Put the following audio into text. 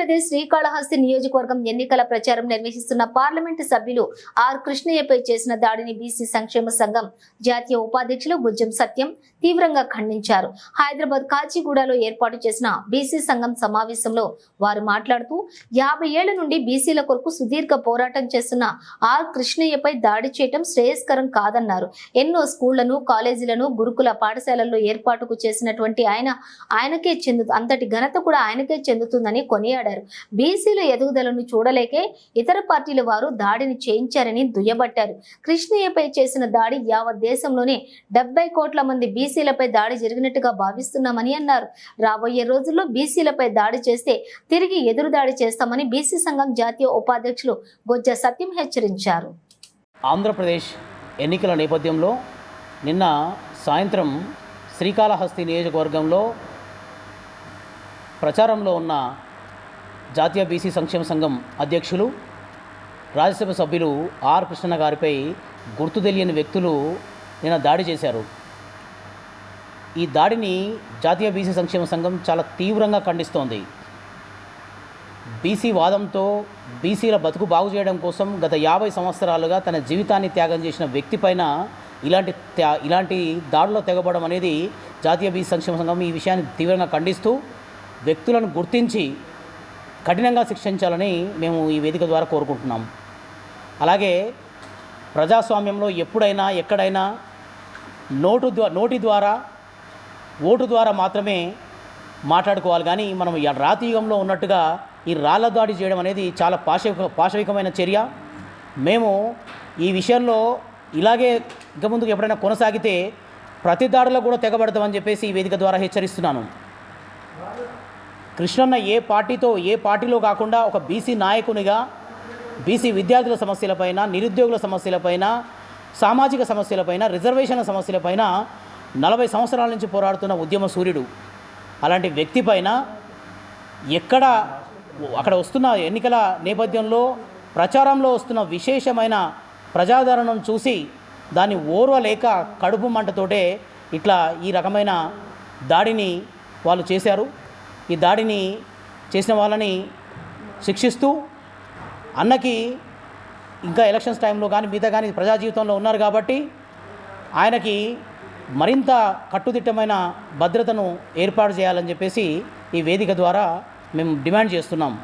ఆంధ్రప్రదేశ్ శ్రీకాళహస్తి నియోజకవర్గం ఎన్నికల ప్రచారం నిర్వహిస్తున్న పార్లమెంటు సభ్యులు ఆర్ కృష్ణయ్యపై చేసిన దాడిని బీసీ సంక్షేమ సంఘం జాతీయ ఉపాధ్యక్షులు గుజ్జం సత్యం తీవ్రంగా ఖండించారు. హైదరాబాద్ కాచిగూడలో ఏర్పాటు చేసిన బీసీ సంఘం సమావేశంలో వారు మాట్లాడుతూ 50 ఏళ్ల నుండి బీసీల కొరకు సుదీర్ఘ పోరాటం చేస్తున్న ఆర్ కృష్ణయ్యపై దాడి చేయడం శ్రేయస్కరం కాదన్నారు. ఎన్నో స్కూళ్లను, కాలేజీలను, గురుకుల పాఠశాలల్లో ఏర్పాటుకు చేసినటువంటి ఆయనకే అంతటి ఘనత కూడా ఆయనకే చెందుతుందని కొనియాడారు. బీసీల ఎదుగుదలను చూడలేకే ఇతర పార్టీల వారు దాడిని చేయించారని దుయ్యబట్టారు. కృష్ణయ్యపై చేసిన దాడి యావత్ దేశంలోనే 70 కోట్ల మంది బీసీలపై దాడి జరిగినట్టుగా భావిస్తున్నామని అన్నారు. రాబోయే రోజుల్లో బీసీలపై దాడి చేస్తే తిరిగి ఎదురు దాడి చేస్తామని బీసీ సంఘం జాతీయ ఉపాధ్యక్షులు గొజ్జ సత్యం హెచ్చరించారు. ఆంధ్రప్రదేశ్ ఎన్నికల నేపథ్యంలో నిన్న సాయంత్రం శ్రీకాళహస్తి నియోజకవర్గంలో ప్రచారంలో ఉన్న జాతీయ బీసీ సంక్షేమ సంఘం అధ్యక్షులు, రాజ్యసభ సభ్యులు ఆర్ కృష్ణ గారిపై గుర్తు తెలియని వ్యక్తులు నిన్న దాడి చేశారు. ఈ దాడిని జాతీయ బీసీ సంక్షేమ సంఘం చాలా తీవ్రంగా ఖండిస్తోంది. బీసీ వాదంతో బీసీల బతుకు బాగు చేయడం కోసం గత 50 సంవత్సరాలుగా తన జీవితాన్ని త్యాగం చేసిన వ్యక్తి పైన ఇలాంటి దాడిలో తెగబడడం అనేది జాతీయ బీసీ సంక్షేమ సంఘం ఈ విషయాన్ని తీవ్రంగా ఖండిస్తూ వ్యక్తులను గుర్తించి కఠినంగా శిక్షించాలని మేము ఈ వేదిక ద్వారా కోరుకుంటున్నాం. అలాగే ప్రజాస్వామ్యంలో ఎప్పుడైనా ఎక్కడైనా నోటి ద్వారా ఓటు ద్వారా మాత్రమే మాట్లాడుకోవాలి, కానీ మనం రాతి యుగంలో ఉన్నట్టుగా ఈ రాళ్ల దాడి చేయడం అనేది చాలా పాశవికమైన చర్య. మేము ఈ విషయంలో ఇలాగే ఇక ముందుకు ఎప్పుడైనా కొనసాగితే ప్రతి దాడిలో కూడా తెగబడతామని చెప్పేసి ఈ వేదిక ద్వారా హెచ్చరిస్తున్నాను. కృష్ణన్న ఏ పార్టీలో కాకుండా ఒక బీసీ నాయకునిగా బీసీ విద్యార్థుల సమస్యలపైన, నిరుద్యోగుల సమస్యలపైన, సామాజిక సమస్యలపైన, రిజర్వేషన్ల సమస్యలపైన 40 సంవత్సరాల నుంచి పోరాడుతున్న ఉద్యమ సూర్యుడు. అలాంటి వ్యక్తి పైన అక్కడ వస్తున్న ఎన్నికల నేపథ్యంలో ప్రచారంలో వస్తున్న విశేషమైన ప్రజాదరణను చూసి దాన్ని ఓర్వలేక కడుపు మంటతోటే ఇట్లా ఈ రకమైన దాడిని వాళ్ళు చేశారు. ఈ దాడిని చేసిన వాళ్ళని శిక్షిస్తూ అన్నకి ఇంకా ఎలక్షన్స్ టైంలో కానీ మిగతా కానీ ప్రజా జీవితంలో ఉన్నారు కాబట్టి ఆయనకి మరింత కట్టుదిట్టమైన భద్రతను ఏర్పాటు చేయాలని చెప్పేసి ఈ వేదిక ద్వారా మేము డిమాండ్ చేస్తున్నాం.